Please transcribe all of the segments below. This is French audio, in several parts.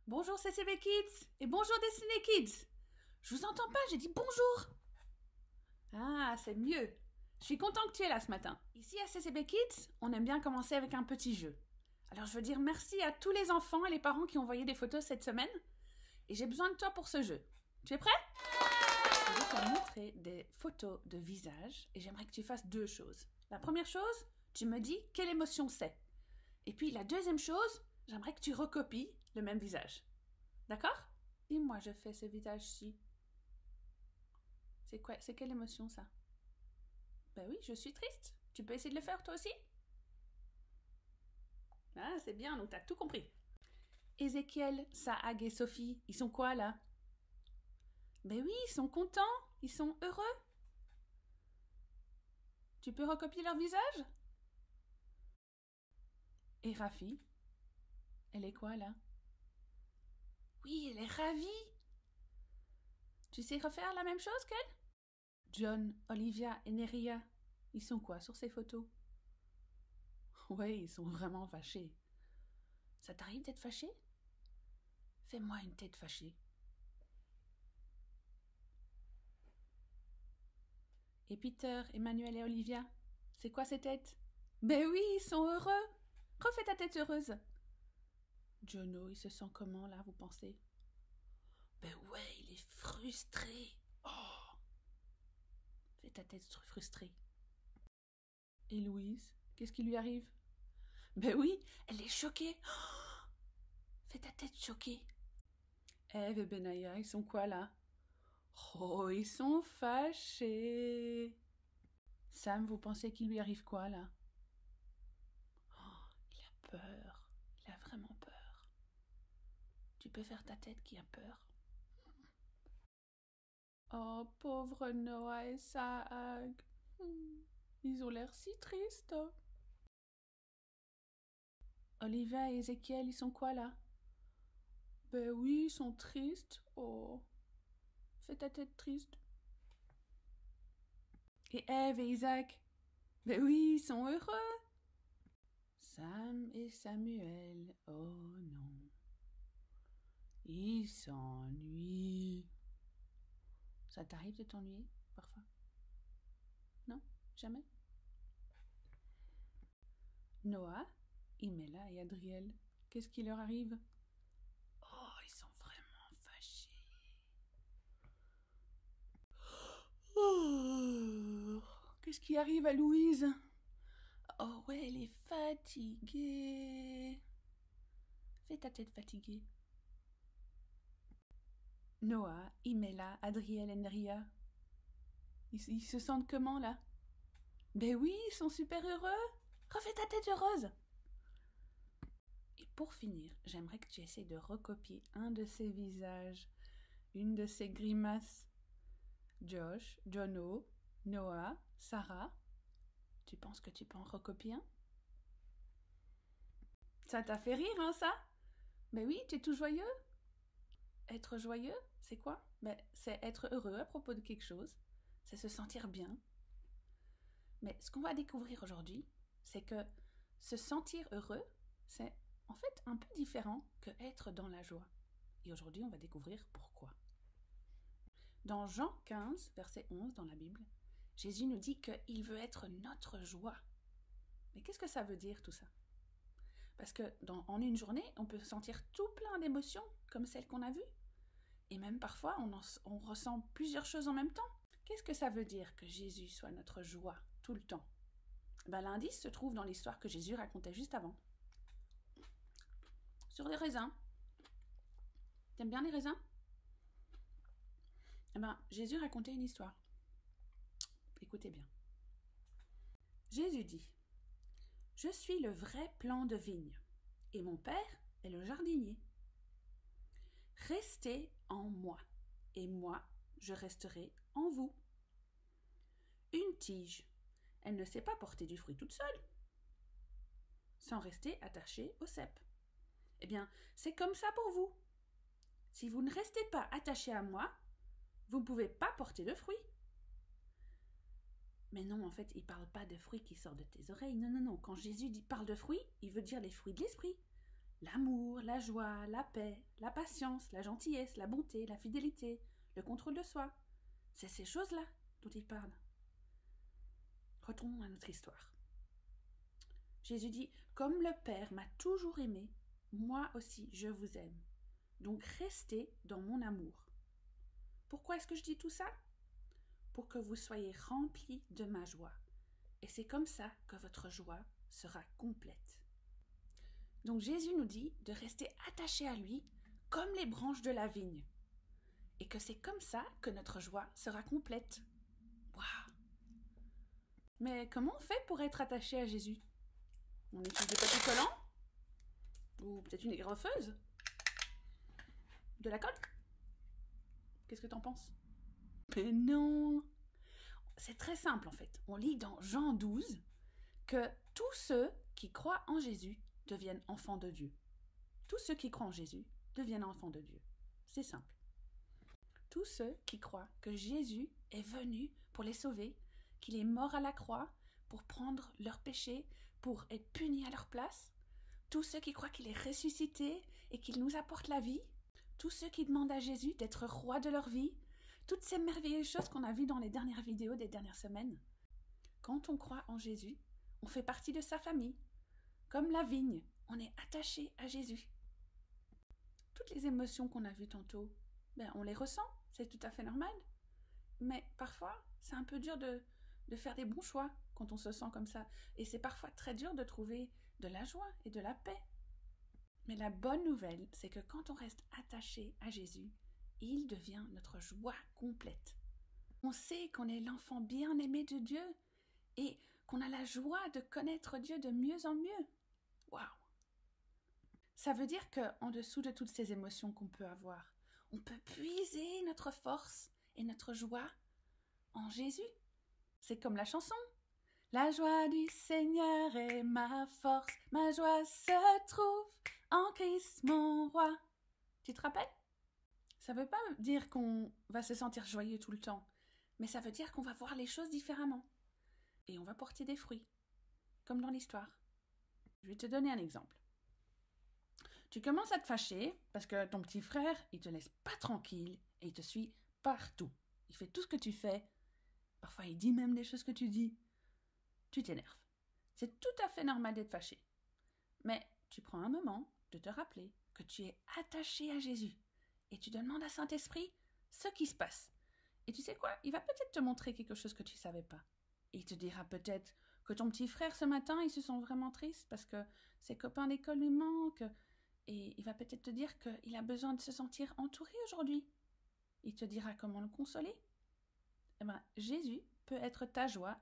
Bonjour CCB Kids et bonjour Destiné Kids. Je vous entends pas, j'ai dit bonjour. Ah, c'est mieux. Je suis content que tu es là ce matin. Ici à CCB Kids, on aime bien commencer avec un petit jeu. Alors je veux dire merci à tous les enfants et les parents qui ont envoyé des photos cette semaine. Et j'ai besoin de toi pour ce jeu. Tu es prêt? Je vais te montrer des photos de visage et j'aimerais que tu fasses deux choses. La première chose, tu me dis quelle émotion c'est. Et puis la deuxième chose, j'aimerais que tu recopies le même visage. D'accord? Si moi je fais ce visage-ci, c'est quoi? C'est quelle émotion ça? Ben oui, je suis triste. Tu peux essayer de le faire toi aussi? Ah, c'est bien, donc t'as tout compris. Ézéchiel, Saag et Sophie, ils sont quoi là? Ben oui, ils sont contents, ils sont heureux. Tu peux recopier leur visage? Et Rafi, elle est quoi là? Oui, elle est ravie. Tu sais refaire la même chose qu'elle? John, Olivia et Neria, ils sont quoi sur ces photos? Ouais, ils sont vraiment fâchés. Ça t'arrive d'être fâché? Fais-moi une tête fâchée. Et Peter, Emmanuel et Olivia, c'est quoi ces têtes? Ben oui, ils sont heureux. Refais ta tête heureuse. Jono, il se sent comment là, vous pensez? Ben ouais, il est frustré. Oh! Fais ta tête frustrée. Et Louise, qu'est-ce qui lui arrive? Ben oui, elle est choquée. Oh! Fais ta tête choquée. Eve et Benaya, ils sont quoi là? Oh, ils sont fâchés. Sam, vous pensez qu'il lui arrive quoi là? Oh, il a peur. Il a vraiment peur. Tu peux faire ta tête qui a peur. Oh, pauvre Noah et Saag. Ils ont l'air si tristes. Olivia et Ézéchiel, ils sont quoi là? Ben oui, ils sont tristes. Oh, fais ta tête triste. Et Ève et Isaac? Ben oui, ils sont heureux. Sam et Samuel, oh non. Ils s'ennuient. Ça t'arrive de t'ennuyer parfois? Non? Jamais? Noah, Imela et Adriel, qu'est-ce qui leur arrive? Oh, ils sont vraiment fâchés. Oh, qu'est-ce qui arrive à Louise? Oh ouais, elle est fatiguée. Fais ta tête fatiguée. Noah, Imela, Adriel et Neria, ils se sentent comment là? Ben oui, ils sont super heureux. Refais ta tête heureuse. Et pour finir, j'aimerais que tu essaies de recopier un de ces visages, une de ces grimaces. Josh, Jono, Noah, Sarah. Tu penses que tu peux en recopier un? Ça t'a fait rire, hein, ça? Ben oui, tu es tout joyeux. Être joyeux, c'est quoi? Ben, c'est être heureux à propos de quelque chose. C'est se sentir bien. Mais ce qu'on va découvrir aujourd'hui, c'est que se sentir heureux, c'est en fait un peu différent que être dans la joie. Et aujourd'hui, on va découvrir pourquoi. Dans Jean 15, verset 11 dans la Bible, Jésus nous dit qu'il veut être notre joie. Mais qu'est-ce que ça veut dire tout ça? Parce que en une journée, on peut sentir tout plein d'émotions, comme celles qu'on a vues. Et même parfois, on ressent plusieurs choses en même temps. Qu'est-ce que ça veut dire que Jésus soit notre joie tout le temps? Ben, l'indice se trouve dans l'histoire que Jésus racontait juste avant. Sur les raisins. T'aimes bien les raisins? Eh ben, Jésus racontait une histoire. Écoutez bien. Jésus dit: Je suis le vrai plant de vigne, et mon Père est le jardinier. Restez en moi, et moi, je resterai en vous. Une tige, elle ne sait pas porter du fruit toute seule, sans rester attachée au cep. Eh bien, c'est comme ça pour vous. Si vous ne restez pas attaché à moi, vous ne pouvez pas porter de fruits. Mais non, en fait, il ne parle pas de fruits qui sortent de tes oreilles. Non, non, non. Quand Jésus parle de fruits, il veut dire les fruits de l'esprit. L'amour, la joie, la paix, la patience, la gentillesse, la bonté, la fidélité, le contrôle de soi. C'est ces choses-là dont il parle. Retournons à notre histoire. Jésus dit « Comme le Père m'a toujours aimé, moi aussi je vous aime. Donc restez dans mon amour. » Pourquoi est-ce que je dis tout ça? Pour que vous soyez remplis de ma joie. Et c'est comme ça que votre joie sera complète. Donc Jésus nous dit de rester attachés à lui comme les branches de la vigne. Et que c'est comme ça que notre joie sera complète. Waouh! Mais comment on fait pour être attaché à Jésus? On utilise des papiers collants? Ou peut-être une agrafeuse? De la colle? Qu'est-ce que t'en penses? Mais non! C'est très simple en fait. On lit dans Jean 12 que tous ceux qui croient en Jésus deviennent enfants de Dieu. Tous ceux qui croient en Jésus deviennent enfants de Dieu. C'est simple. Tous ceux qui croient que Jésus est venu pour les sauver, qu'il est mort à la croix pour prendre leurs péchés, pour être puni à leur place, tous ceux qui croient qu'il est ressuscité et qu'il nous apporte la vie, tous ceux qui demandent à Jésus d'être roi de leur vie, toutes ces merveilleuses choses qu'on a vues dans les dernières vidéos des dernières semaines. Quand on croit en Jésus, on fait partie de sa famille. Comme la vigne, on est attaché à Jésus. Toutes les émotions qu'on a vues tantôt, on les ressent, c'est tout à fait normal. Mais parfois, c'est un peu dur de faire des bons choix quand on se sent comme ça. Et c'est parfois très dur de trouver de la joie et de la paix. Mais la bonne nouvelle, c'est que quand on reste attaché à Jésus, il devient notre joie complète. On sait qu'on est l'enfant bien-aimé de Dieu et qu'on a la joie de connaître Dieu de mieux en mieux. Waouh! Ça veut dire qu'en dessous de toutes ces émotions qu'on peut avoir, on peut puiser notre force et notre joie en Jésus. C'est comme la chanson. La joie du Seigneur est ma force, ma joie se trouve en Christ mon roi. Tu te rappelles? Ça ne veut pas dire qu'on va se sentir joyeux tout le temps, mais ça veut dire qu'on va voir les choses différemment. Et on va porter des fruits, comme dans l'histoire. Je vais te donner un exemple. Tu commences à te fâcher parce que ton petit frère, il te laisse pas tranquille et il te suit partout. Il fait tout ce que tu fais. Parfois, il dit même des choses que tu dis. Tu t'énerves. C'est tout à fait normal d'être fâché. Mais tu prends un moment de te rappeler que tu es attaché à Jésus et tu demandes à Saint-Esprit ce qui se passe. Et tu sais quoi? Il va peut-être te montrer quelque chose que tu ne savais pas. Il te dira peut-être que ton petit frère ce matin, il se sent vraiment triste parce que ses copains d'école lui manquent. Et il va peut-être te dire qu'il a besoin de se sentir entouré aujourd'hui. Il te dira comment le consoler. Eh bien, Jésus peut être ta joie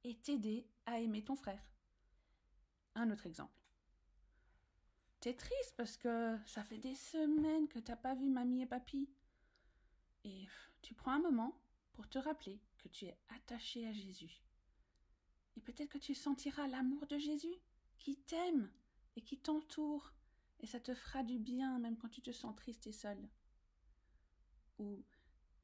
et t'aider à aimer ton frère. Un autre exemple. T'es triste parce que ça fait des semaines que t'as pas vu mamie et papy. Et tu prends un moment pour te rappeler que tu es attaché à Jésus. Et peut-être que tu sentiras l'amour de Jésus qui t'aime et qui t'entoure. Et ça te fera du bien même quand tu te sens triste et seul. Ou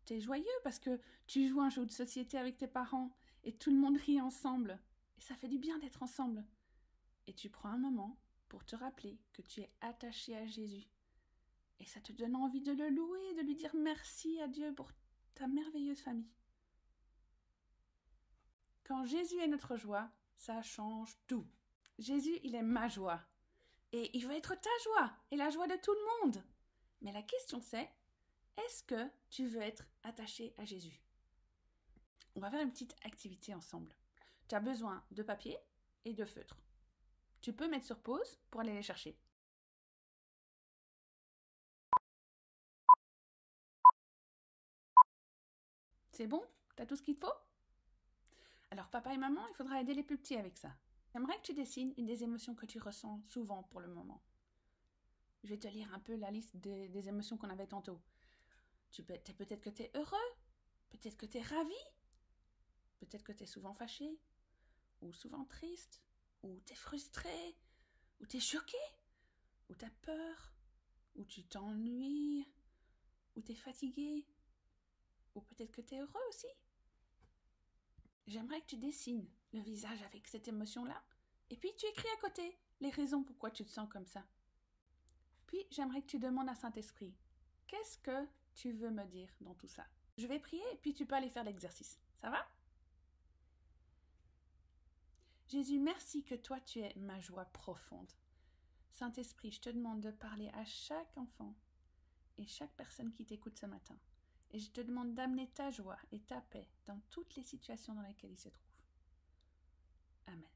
t'es joyeux parce que tu joues un jeu de société avec tes parents et tout le monde rit ensemble. Et ça fait du bien d'être ensemble. Et tu prends un moment pour te rappeler que tu es attaché à Jésus. Et ça te donne envie de le louer, de lui dire merci à Dieu pour ta merveilleuse famille. Quand Jésus est notre joie, ça change tout. Jésus, il est ma joie. Et il veut être ta joie et la joie de tout le monde. Mais la question c'est, est-ce que tu veux être attaché à Jésus? On va faire une petite activité ensemble. Tu as besoin de papier et de feutre. Tu peux mettre sur pause pour aller les chercher. C'est bon? T'as tout ce qu'il te faut? Alors papa et maman, il faudra aider les plus petits avec ça. J'aimerais que tu dessines une des émotions que tu ressens souvent pour le moment. Je vais te lire un peu la liste des émotions qu'on avait tantôt. Peut-être que tu es heureux, peut-être que tu es ravi, peut-être que tu es souvent fâché, ou souvent triste, ou tu es frustré, ou tu es choqué, ou tu as peur, ou tu t'ennuies, ou tu es fatigué, ou peut-être que tu es heureux aussi. J'aimerais que tu dessines le visage avec cette émotion-là, et puis tu écris à côté les raisons pourquoi tu te sens comme ça. Puis, j'aimerais que tu demandes à Saint-Esprit, qu'est-ce que tu veux me dire dans tout ça? Je vais prier et puis tu peux aller faire l'exercice. Ça va? Jésus, merci que toi tu es ma joie profonde. Saint-Esprit, je te demande de parler à chaque enfant et chaque personne qui t'écoute ce matin. Et je te demande d'amener ta joie et ta paix dans toutes les situations dans lesquelles ils se trouvent. Amen.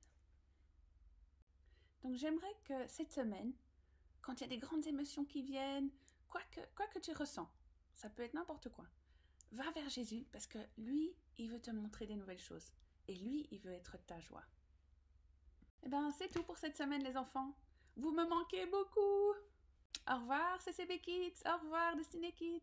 Donc j'aimerais que cette semaine, quand il y a des grandes émotions qui viennent, quoi que tu ressens, ça peut être n'importe quoi, va vers Jésus parce que lui, il veut te montrer des nouvelles choses. Et lui, il veut être ta joie. Eh bien, c'est tout pour cette semaine, les enfants. Vous me manquez beaucoup. Au revoir, CCB Kids. Au revoir, Destiny Kids.